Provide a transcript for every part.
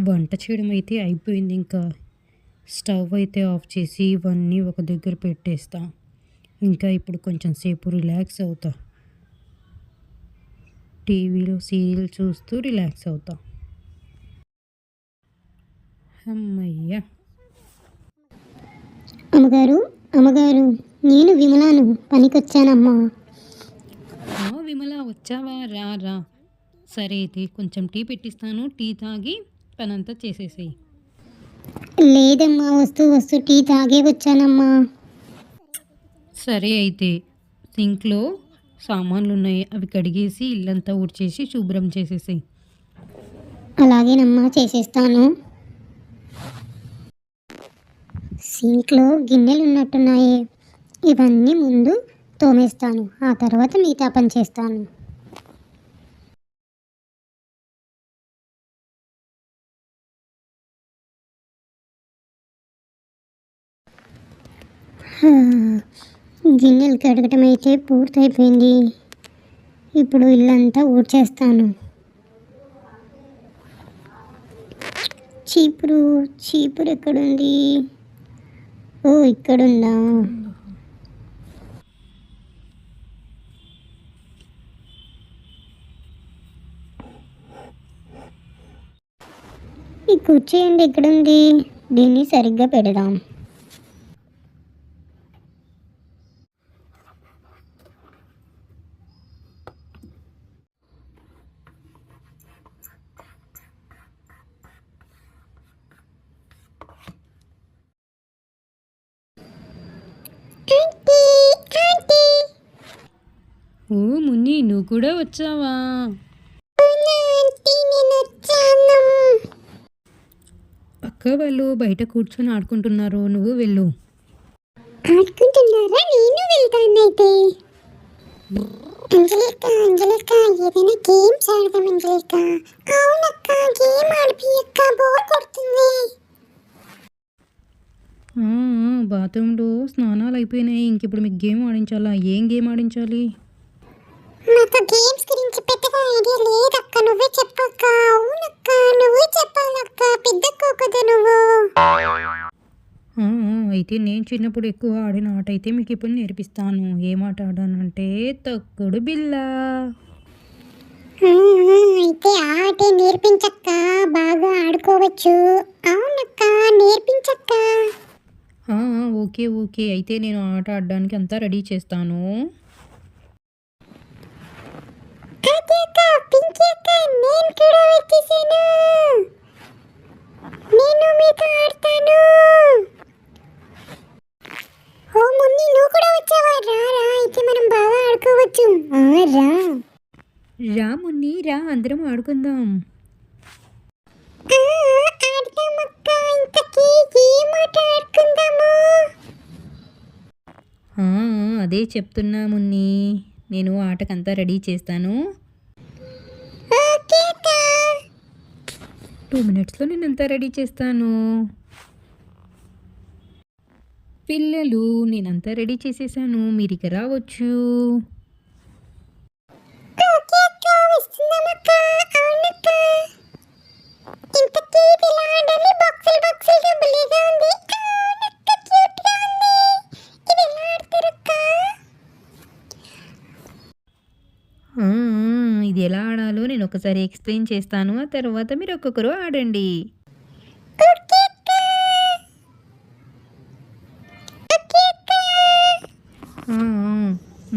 వంట చేయడం అయితే అయిపోయింది. ఇంకా స్టవ్ అయితే ఆఫ్ చేసి ఇవన్నీ ఒక దగ్గర పెట్టేస్తా. ఇంకా ఇప్పుడు కొంచెం సేపు రిలాక్స్ అవుతా. టీవీలో సీరియల్ చూస్తూ రిలాక్స్ అవుతా. అమ్మయ్య! అమ్మగారు అమ్మగారు, నేను విమలాను, పనికొచ్చానమ్మా. విమల వచ్చావా? రా రా. సరే అయితే కొంచెం టీ పెట్టిస్తాను. టీ తాగి పనంతా చేసేసేయి. లేదమ్మా, వస్తూ టీ తాగే వచ్చానమ్మా. సరే అయితే సింక్లో సామాన్లు ఉన్నాయి, అవి కడిగేసి ఇల్లంతా ఊడ్చేసి శుభ్రం చేసేసేయి. అలాగేనమ్మా, చేసేస్తాను. సింక్లో గిన్నెలు ఉన్నట్టున్నాయి, ఇవన్నీ ముందు తోమేస్తాను, ఆ తర్వాత మిగతా పని చేస్తాను. గిన్నెలు కడగటం అయితే పూర్తయిపోయింది. ఇప్పుడు ఇల్లంతా ఊడ్చేస్తాను. చీపురు ఎక్కడుంది? ఓ, ఇక్కడుందా? ఈ కుర్చీ ఎక్కడుంది? దీన్ని సరిగ్గా పెడదాం. ఓ మున్ని, నువ్వు కూడా వచ్చావా? అక్క వాళ్ళు బయట కూర్చొని ఆడుకుంటున్నారు, నువ్వు వెళ్ళు. ఆడుకుంటున్నారా? నేను వెళ్తానైతే. అంజలిక, ఏదైనా గేమ్స్ ఆడదాం అంజలిక. అవునక్క, గేమ్ ఆడిపియక్క, బోర్ కొడుతుంది. బాత్రూంలో స్నానాలు అయిపోయినాయి, ఇంక ఇప్పుడు మీకు గేమ్ ఆడించాలా? ఏం గేమ్ ఆడించాలి? నాకు గేమ్స్ గురించి పెద్దగా ఐడియా లేదక్క, నువ్వే చెప్పక్క. అవునక్క, నువ్వే చెప్పాలక్క, పెద్దక్క కదా నువ్వు. అయితే నేను చిన్నప్పుడు ఎక్కువ ఆడిన ఆట అయితే మీకు ఇప్పుడు నేర్పిస్తాను. ఏం ఆట ఆడానంటే తొక్కుడు బిల్ల. అయితే ఆటే నేర్పించక్క, బాగా ఆడుకోవచ్చు. అవునక్క, నేర్పించక్క. ఓకే అయితే నేను ఆట ఆడడానికి అంతా రెడీ చేస్తాను. పింకీ అక్క, నేను కూడా వచ్చేసాను. నేను మీతో ఆడతాను. ఓ మున్ని, నువ్వు కూడా వచ్చావా? రా, అయితే మనం బాగా ఆడుకోవచ్చు. రా మున్ని, రా, అందరం ఆడుకుందాం. ఆడదామక్క, ఇంతకీ ఏం ఆట ఆడుకుందాము? అదే చెప్తున్నా మున్ని, నేను ఆటకంతా రెడీ చేస్తాను. 2 minutesలో నేను అంతా రెడీ చేస్తాను. పిల్లలు, నేనంతా రెడీ చేసేసాను, మీరు ఇక రావచ్చు. ఇది ఎలా ఆడాలో నేను ఒకసారి ఎక్స్ప్లెయిన్ చేస్తాను, ఆ తర్వాత మీరు ఒక్కొక్కరు ఆడండి.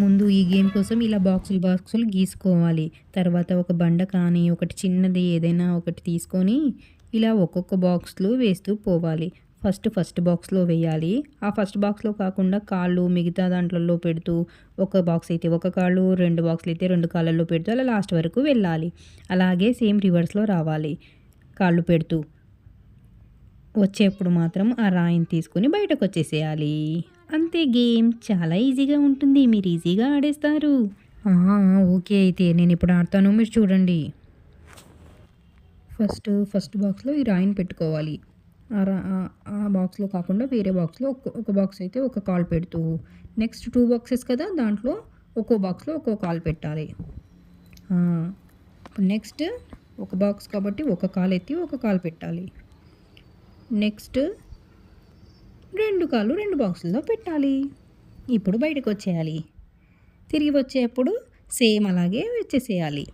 ముందు ఈ గేమ్ కోసం ఇలా బాక్సులు గీసుకోవాలి. తర్వాత ఒక బండ కానీ ఒకటి చిన్నది ఏదైనా ఒకటి తీసుకొని ఇలా ఒక్కొక్క బాక్స్లో వేస్తూ పోవాలి. ఫస్ట్ బాక్స్లో వేయాలి. ఆ ఫస్ట్ బాక్స్లో కాకుండా కాళ్ళు మిగతా దాంట్లలో పెడుతూ, ఒక బాక్స్ అయితే ఒక కాళ్ళు, 2 బాక్స్లు అయితే 2 కాళ్ళల్లో పెడుతూ అలా లాస్ట్ వరకు వెళ్ళాలి. అలాగే సేమ్ రివర్స్లో రావాలి, కాళ్ళు పెడుతూ. వచ్చేప్పుడు మాత్రం ఆ రాయిని తీసుకుని బయటకు వచ్చేసేయాలి. అంతే, గేమ్ చాలా ఈజీగా ఉంటుంది, మీరు ఈజీగా ఆడేస్తారు. ఓకే అయితే నేను ఇప్పుడు ఆడతాను, మీరు చూడండి. ఫస్ట్ బాక్స్లో ఈ రాయిని పెట్టుకోవాలి. ఆ బాక్స్లో కాకుండా వేరే బాక్స్లో ఒక బాక్స్ అయితే ఒక కాల్ పెడుతూ, నెక్స్ట్ 2 బాక్సెస్ కదా, దాంట్లో ఒక్కో బాక్స్లో ఒక్కో కాల్ పెట్టాలి. నెక్స్ట్ ఒక బాక్స్ కాబట్టి ఒక కాలు ఎత్తి ఒక కాలు పెట్టాలి. నెక్స్ట్ 2 కాళ్ళు 2 బాక్సుల్లో పెట్టాలి. ఇప్పుడు బయటకు వచ్చేయాలి. తిరిగి వచ్చేటప్పుడు సేమ్ అలాగే వచ్చేసేయాలి.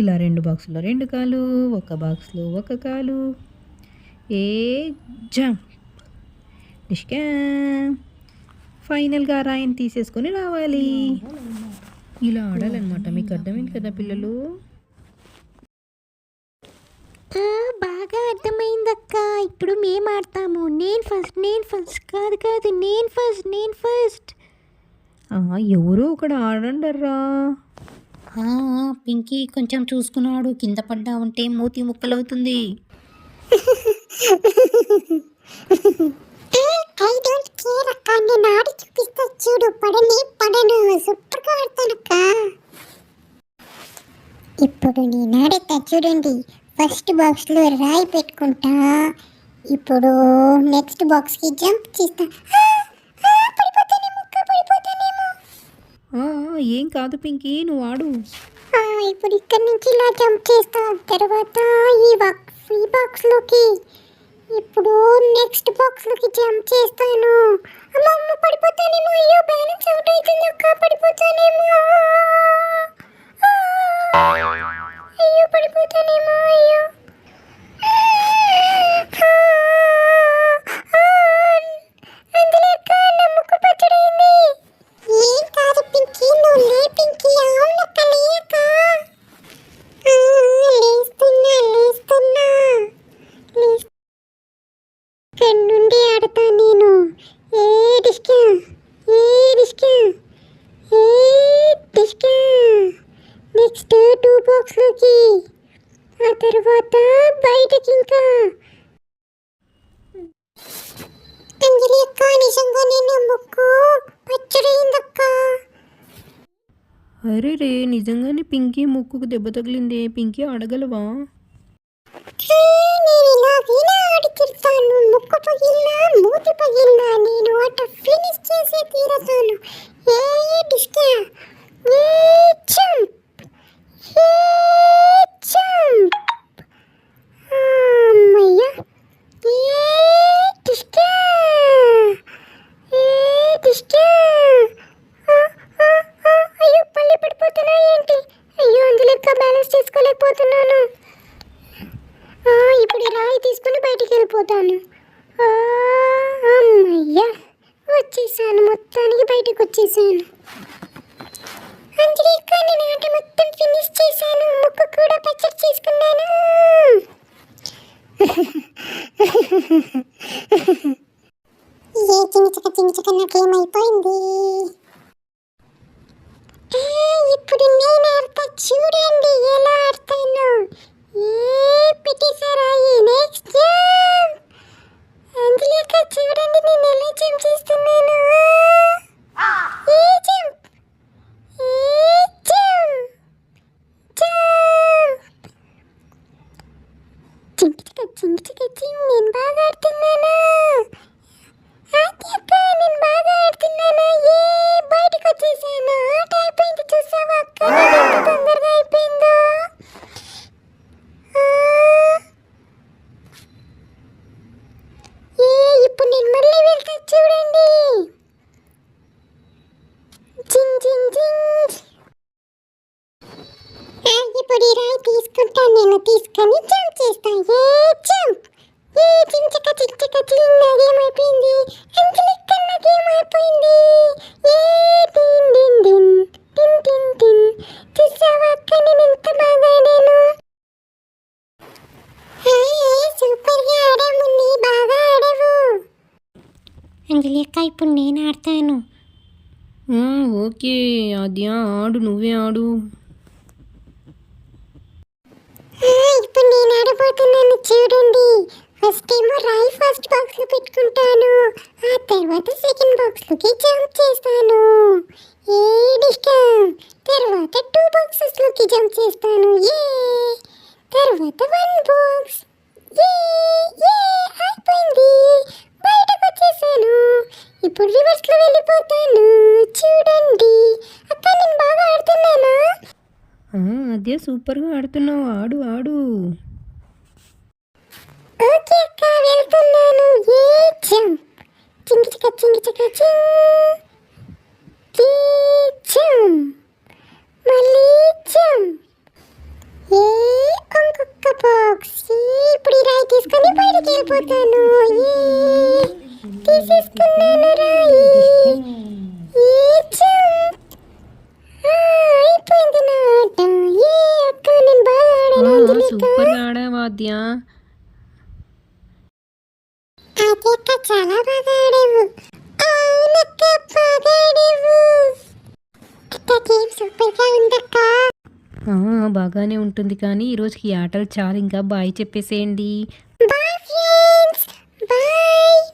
ఇలా 2 బాక్సుల్లో 2 కాళ్ళు, ఒక బాక్స్లో ఒక కాలు. ఏ జంప్ డిష్కా ఫైనల్గా రాయిని తీసేసుకొని రావాలి. ఇలా ఆడాలన్నమాట. మీకు అర్థమైంది కదా పిల్లలు? బాగా అర్థమైందక్క. ఇప్పుడు మేము ఆడతాము. నేను ఫస్ట్ కాదు నేను ఫస్ట్. ఎవరో ఒకడు ఆడండర్రా. పింకీ కొంచెం చూసుకున్నాడు, కింద పడ్డా ఉంటే మూతి ముక్కలవుతుంది. ఐ డోంట్ కేర్ అక్క, నేను ఆడి చూపిస్తా చూడు. పడను సూపర్గా ఆడతానక్క. ఇప్పుడు నేను ఆడతా చూడండి. ఫస్ట్ బాక్స్లో రాయి పెట్టుకుంటా. ఇప్పుడు నెక్స్ట్ బాక్స్కి జంప్ చేస్తా. పడిపోతానేమో. ఏం కాదు పింకీ, నువ్వు ఆడు. ఇప్పుడు ఇక్కడ నుంచి ఇలా జంప్ చేస్తా. తర్వాత ఈ బాక్స్లోకి, ఇప్పుడు నెక్స్ట్ బాక్స్లోకి జంప్ చేస్తాను. అమ్మ పడిపోతానేమో. అయ్యో బ్యాలెన్స్ అవుట్ అవుతుంది అక్క, పడిపోతానేమో. అయ్యో పడిపోతానేమో. అయ్యో అందులో అక్క నమ్మకు పచ్చడైంది. ఏం కాదు పింకీ, నువ్వు లే పింకీ. అవునక్క లేక లేస్తున్నా నుండి ఆడతా నేను. ఏ డిస్కా నెక్స్ట్ 2 బాక్స్లోకి, ఆ తర్వాత బయటకి. ఇంకా అంజలి అక్క నిజంగా నేను ముక్కు పచ్చడైందక్క. అరే రే, నిజంగానే పింకీ ముక్కుకు దెబ్బ తగిలిందే. పింకీ ఆడగలవా? నేను ఇలాగైనా ఆడి తిడతాను. ముక్కు పగిలినా మూతి పగిలినా నేను ఆట ఫినిష్ చేసే తీరతాను. ఏ డిస్కా ఏ జంప్ అమ్మయ్యా. ఏ డిస్కా అయ్యో పళ్ళు పడిపోతున్నా ఏంటి? అయ్యో అందులో బ్యాలెన్స్ చేసుకోలేకపోతున్నాను. ఇప్పుడు ఈ రాయి తీసుకుని బయటికి వెళ్ళిపోతాను. అమ్మయ్యా వచ్చేసాను, మొత్తానికి బయటకు వచ్చేసాను. అంజలి అక్క నేను ఆట మొత్తం ఫినిష్ చేశాను. ముక్కు కూడా పచ్చడి చేసుకున్నాను. ఏ చింగిచక నాకేమైపోయింది. ఇప్పుడు నేను ఆడతా చూడండి ఎలా ఆడతాను. పెట్టేసారా? Next jump. అందులో చూడండి నేను ఎలా జంప్ చేస్తున్నాను. ఏ జంప్ చింగిచక నేను బాగా ఆడుతున్నాను. నేను బాగా ఆడుతున్నాను. బయటకు వచ్చేసాను. ఆట అయిపోయింది. చూసావా అక్క ఎంత తొందరగా అయిపోయిందో. ఇప్పుడు నేను మళ్ళీ వెళ్తా చూడండి. ఇప్పుడు ఈ రాయి తీసుకుంటాను. నేను తీసుకొని జంప్ చేస్తాను. జంప్. చించక నాకేమైపోయింది. నాకేమైపోయింది. టిన్ టిన్ టిన్ టిన్ టిన్ టిన్. చూసావా అక్క నేను ఎంత బాగా ఆడాను. సూపర్గా ఆడాము. నీ బాగా ఆడావు. అంజలి అక్క ఇప్పుడు నేను ఆడతాను. ఓకే ఆద్య, ఆడు, నువ్వే ఆడు. ఇప్పుడు నేను ఆడబోతున్నాను చూడండి. ఫస్ట్ ఏమో రాయి ఫస్ట్ బాక్స్లో పెట్టుకుంటాను. ఆ తర్వాత సెకండ్ బాక్స్లోకి జంప్ చేస్తాను. ఏ డిస్కా. తర్వాత 2 బాక్సెస్లోకి జంప్ చేస్తాను. తర్వాత 1 బాక్స్. అయిపోయింది. బయటకు వచ్చేసాను. ఇప్పుడు రివర్స్లో వెళ్ళిపోతాను చూడండి. అక్క నేను బాగా ఆడుతున్నానా? ఆద్య సూపర్గా ఆడుతున్నావు, ఆడు ఆడు. ఓకే అక్క వెళ్తున్నాను. ఏ జంప్ చింగిచక చింగిచక చింగ్ కీ జంప్ మళ్ళీ జంప్. ఏ ఇంకొక బాక్స్. ఇప్పుడు ఈ రాయి తీసుకొని బయటికి వెళ్ళిపోతాను. తీసేసుకున్నాను రాయి. ఏ జంప్. అయిపోయింది నా ఆట. ఏ అక్క నేను బాగా ఆడాను అంజలిక. సూపర్గా ఆడావు ఆద్య. అది అక్క చాలా బాగా ఆడావు. అవునక్క బాగా ఆడావు. అక్క గేమ్ సూపర్గా ఉందక్క. బాగానే ఉంటుంది కానీ ఈరోజుకి ఈ ఆటలు చాలు, ఇంకా బాయ్ చెప్పేసేయండి. Bye friends. బాయ్.